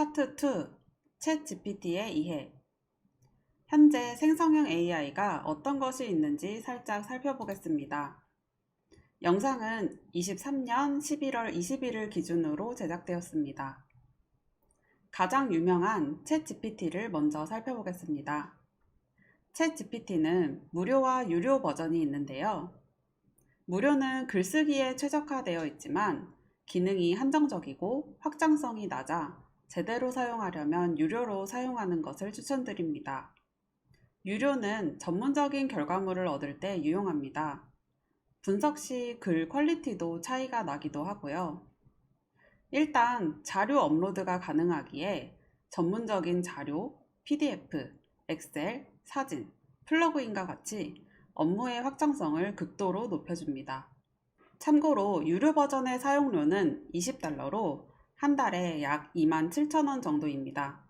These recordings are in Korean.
파트 2 챗GPT의 이해. 현재 생성형 AI가 어떤 것이 있는지 살짝 살펴보겠습니다. 영상은 23년 11월 20일을 기준으로 제작되었습니다. 가장 유명한 챗GPT를 먼저 살펴보겠습니다. 챗GPT는 무료와 유료 버전이 있는데요. 무료는 글쓰기에 최적화되어 있지만 기능이 한정적이고 확장성이 낮아 제대로 사용하려면 유료로 사용하는 것을 추천드립니다. 유료는 전문적인 결과물을 얻을 때 유용합니다. 분석 시 글 퀄리티도 차이가 나기도 하고요. 일단 자료 업로드가 가능하기에 전문적인 자료, PDF, 엑셀, 사진, 플러그인과 같이 업무의 확장성을 극도로 높여줍니다. 참고로 유료 버전의 사용료는 $20로 한 달에 약 27,000원 정도입니다.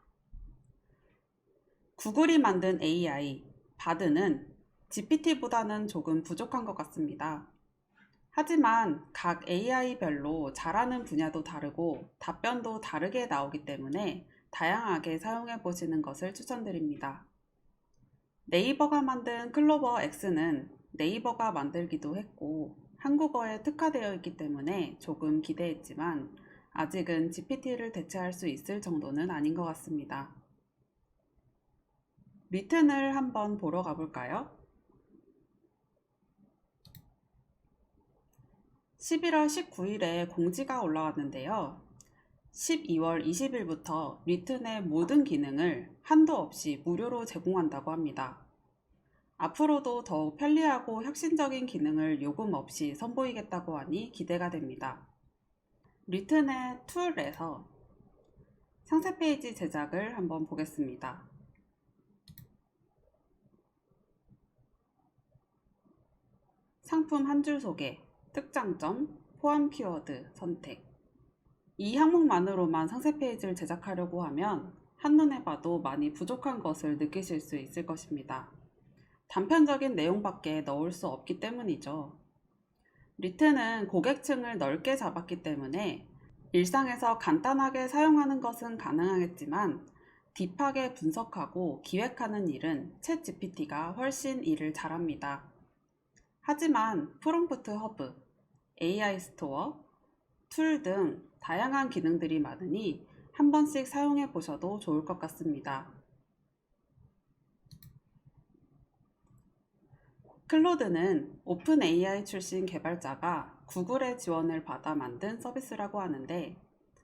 구글이 만든 AI, 바드는 GPT보다는 조금 부족한 것 같습니다. 하지만 각 AI별로 잘하는 분야도 다르고 답변도 다르게 나오기 때문에 다양하게 사용해 보시는 것을 추천드립니다. 네이버가 만든 클로버 X는 네이버가 만들기도 했고 한국어에 특화되어 있기 때문에 조금 기대했지만 아직은 GPT를 대체할 수 있을 정도는 아닌 것 같습니다. 리튼을 한번 보러 가볼까요? 11월 19일에 공지가 올라왔는데요. 12월 20일부터 리튼의 모든 기능을 한도 없이 무료로 제공한다고 합니다. 앞으로도 더욱 편리하고 혁신적인 기능을 요금 없이 선보이겠다고 하니 기대가 됩니다. 리튼의 툴에서 상세 페이지 제작을 한번 보겠습니다. 상품 한 줄 소개, 특장점, 포함 키워드 선택. 이 항목만으로만 상세 페이지를 제작하려고 하면 한눈에 봐도 많이 부족한 것을 느끼실 수 있을 것입니다. 단편적인 내용밖에 넣을 수 없기 때문이죠. 리튼은 고객층을 넓게 잡았기 때문에 일상에서 간단하게 사용하는 것은 가능하겠지만 딥하게 분석하고 기획하는 일은 챗GPT가 훨씬 일을 잘합니다. 하지만 프롬프트 허브, AI 스토어, 툴 등 다양한 기능들이 많으니 한 번씩 사용해 보셔도 좋을 것 같습니다. 클로드는 오픈 AI 출신 개발자가 구글의 지원을 받아 만든 서비스라고 하는데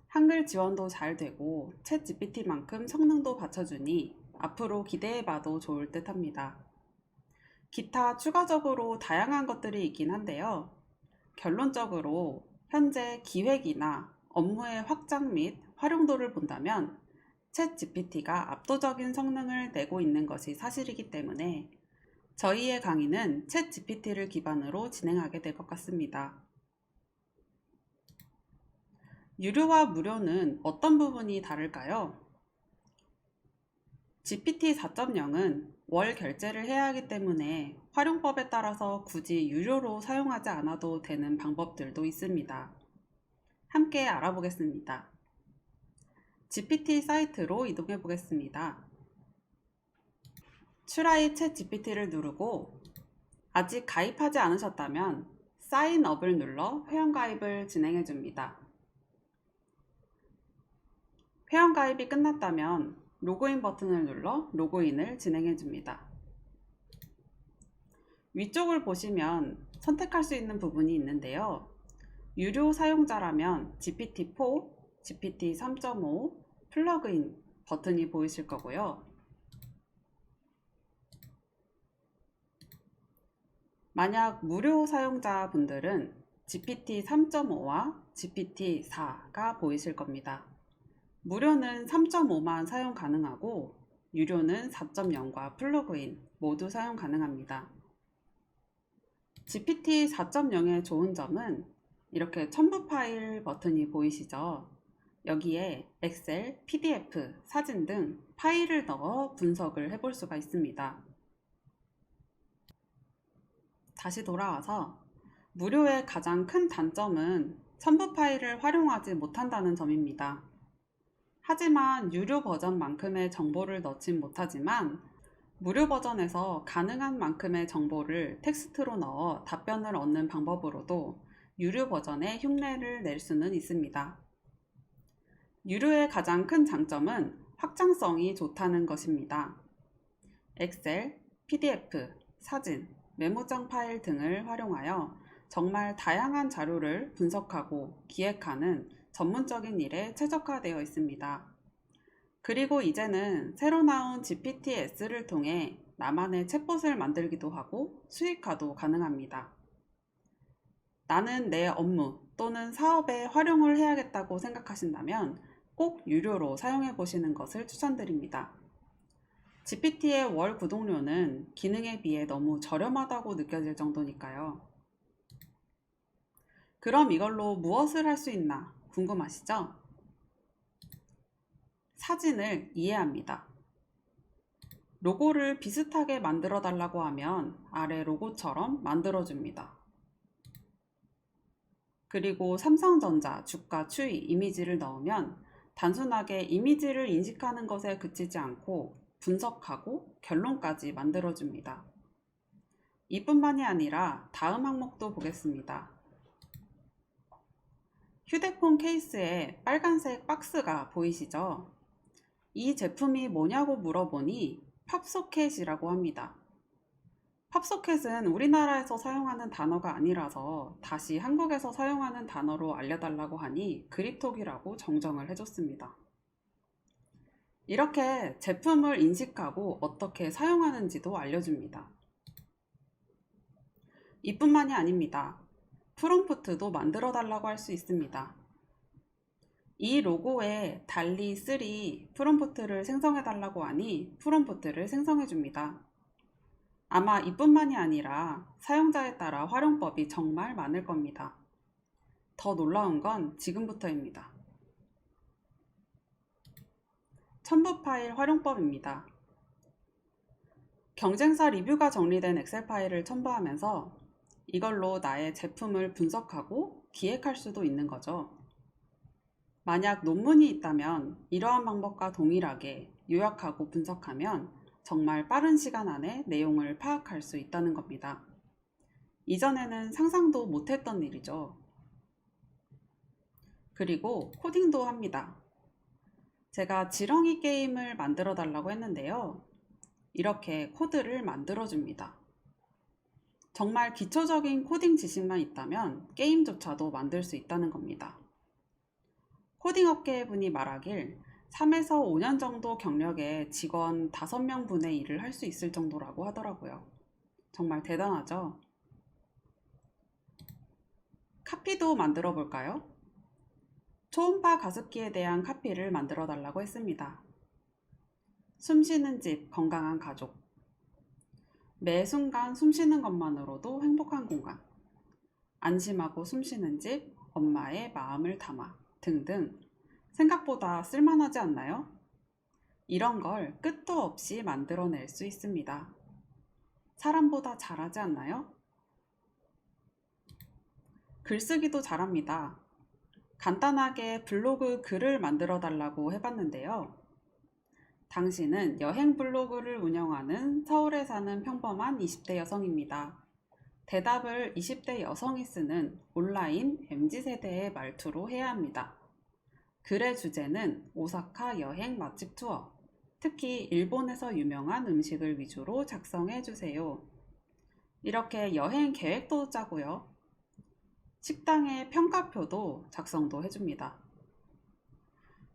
한글 지원도 잘 되고 챗 GPT만큼 성능도 받쳐주니 앞으로 기대해봐도 좋을 듯 합니다. 기타 추가적으로 다양한 것들이 있긴 한데요. 결론적으로 현재 기획이나 업무의 확장 및 활용도를 본다면 챗 GPT가 압도적인 성능을 내고 있는 것이 사실이기 때문에 저희의 강의는 챗 GPT를 기반으로 진행하게 될 것 같습니다. 유료와 무료는 어떤 부분이 다를까요? GPT 4.0은 월 결제를 해야 하기 때문에 활용법에 따라서 굳이 유료로 사용하지 않아도 되는 방법들도 있습니다. 함께 알아보겠습니다. GPT 사이트로 이동해 보겠습니다. 추라이 챗 GPT를 누르고 아직 가입하지 않으셨다면 사인업을 눌러 회원가입을 진행해 줍니다. 회원가입이 끝났다면 로그인 버튼을 눌러 로그인을 진행해 줍니다. 위쪽을 보시면 선택할 수 있는 부분이 있는데요. 유료 사용자라면 GPT-4, GPT 3.5, 플러그인 버튼이 보이실 거고요. 만약 무료 사용자분들은 GPT 3.5와 GPT 4가 보이실 겁니다. 무료는 3.5만 사용 가능하고 유료는 4.0과 플러그인 모두 사용 가능합니다. GPT 4.0의 좋은 점은 이렇게 첨부 파일 버튼이 보이시죠? 여기에 엑셀, PDF, 사진 등 파일을 넣어 분석을 해볼 수가 있습니다. 다시 돌아와서 무료의 가장 큰 단점은 첨부 파일을 활용하지 못한다는 점입니다. 하지만 유료 버전만큼의 정보를 넣진 못하지만 무료 버전에서 가능한 만큼의 정보를 텍스트로 넣어 답변을 얻는 방법으로도 유료 버전의 흉내를 낼 수는 있습니다. 유료의 가장 큰 장점은 확장성이 좋다는 것입니다. 엑셀, PDF, 사진, 메모장 파일 등을 활용하여 정말 다양한 자료를 분석하고 기획하는 전문적인 일에 최적화되어 있습니다. 그리고 이제는 새로 나온 GPT-S를 통해 나만의 챗봇을 만들기도 하고 수익화도 가능합니다. 나는 내 업무 또는 사업에 활용을 해야겠다고 생각하신다면 꼭 유료로 사용해 보시는 것을 추천드립니다. GPT의 월 구독료는 기능에 비해 너무 저렴하다고 느껴질 정도니까요. 그럼 이걸로 무엇을 할 수 있나 궁금하시죠? 사진을 이해합니다. 로고를 비슷하게 만들어 달라고 하면 아래 로고처럼 만들어 줍니다. 그리고 삼성전자 주가 추이 이미지를 넣으면 단순하게 이미지를 인식하는 것에 그치지 않고 분석하고 결론까지 만들어 줍니다. 이뿐만이 아니라 다음 항목도 보겠습니다. 휴대폰 케이스에 빨간색 박스가 보이시죠? 이 제품이 뭐냐고 물어보니 팝소켓이라고 합니다. 팝소켓은 우리나라에서 사용하는 단어가 아니라서 다시 한국에서 사용하는 단어로 알려달라고 하니 그립톡이라고 정정을 해줬습니다. 이렇게 제품을 인식하고 어떻게 사용하는지도 알려줍니다. 이뿐만이 아닙니다. 프롬프트도 만들어 달라고 할 수 있습니다. 이 로고에 달리3 프롬프트를 생성해 달라고 하니 프롬프트를 생성해 줍니다. 아마 이뿐만이 아니라 사용자에 따라 활용법이 정말 많을 겁니다. 더 놀라운 건 지금부터입니다. 첨부 파일 활용법입니다. 경쟁사 리뷰가 정리된 엑셀 파일을 첨부하면서 이걸로 나의 제품을 분석하고 기획할 수도 있는 거죠. 만약 논문이 있다면 이러한 방법과 동일하게 요약하고 분석하면 정말 빠른 시간 안에 내용을 파악할 수 있다는 겁니다. 이전에는 상상도 못했던 일이죠. 그리고 코딩도 합니다. 제가 지렁이 게임을 만들어 달라고 했는데요. 이렇게 코드를 만들어 줍니다. 정말 기초적인 코딩 지식만 있다면 게임조차도 만들 수 있다는 겁니다. 코딩 업계의 분이 말하길 3에서 5년 정도 경력의 직원 5명 분의 일을 할 수 있을 정도라고 하더라고요. 정말 대단하죠? 카피도 만들어 볼까요? 초음파 가습기에 대한 카피를 만들어 달라고 했습니다. 숨쉬는 집, 건강한 가족. 매 순간 숨쉬는 것만으로도 행복한 공간. 안심하고 숨쉬는 집, 엄마의 마음을 담아. 등등. 생각보다 쓸만하지 않나요? 이런 걸 끝도 없이 만들어낼 수 있습니다. 사람보다 잘하지 않나요? 글쓰기도 잘합니다. 간단하게 블로그 글을 만들어 달라고 해봤는데요. 당신은 여행 블로그를 운영하는 서울에 사는 평범한 20대 여성입니다. 대답을 20대 여성이 쓰는 온라인 MZ세대의 말투로 해야 합니다. 글의 주제는 오사카 여행 맛집 투어, 특히 일본에서 유명한 음식을 위주로 작성해 주세요. 이렇게 여행 계획도 짜고요. 식당의 평가표도 작성도 해줍니다.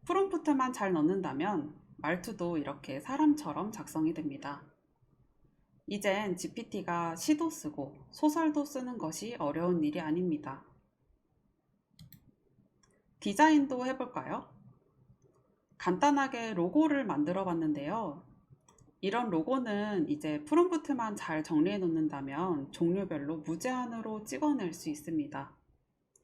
프롬프트만 잘 넣는다면 말투도 이렇게 사람처럼 작성이 됩니다. 이젠 GPT가 시도 쓰고 소설도 쓰는 것이 어려운 일이 아닙니다. 디자인도 해볼까요? 간단하게 로고를 만들어 봤는데요. 이런 로고는 이제 프롬프트만 잘 정리해 놓는다면 종류별로 무제한으로 찍어낼 수 있습니다.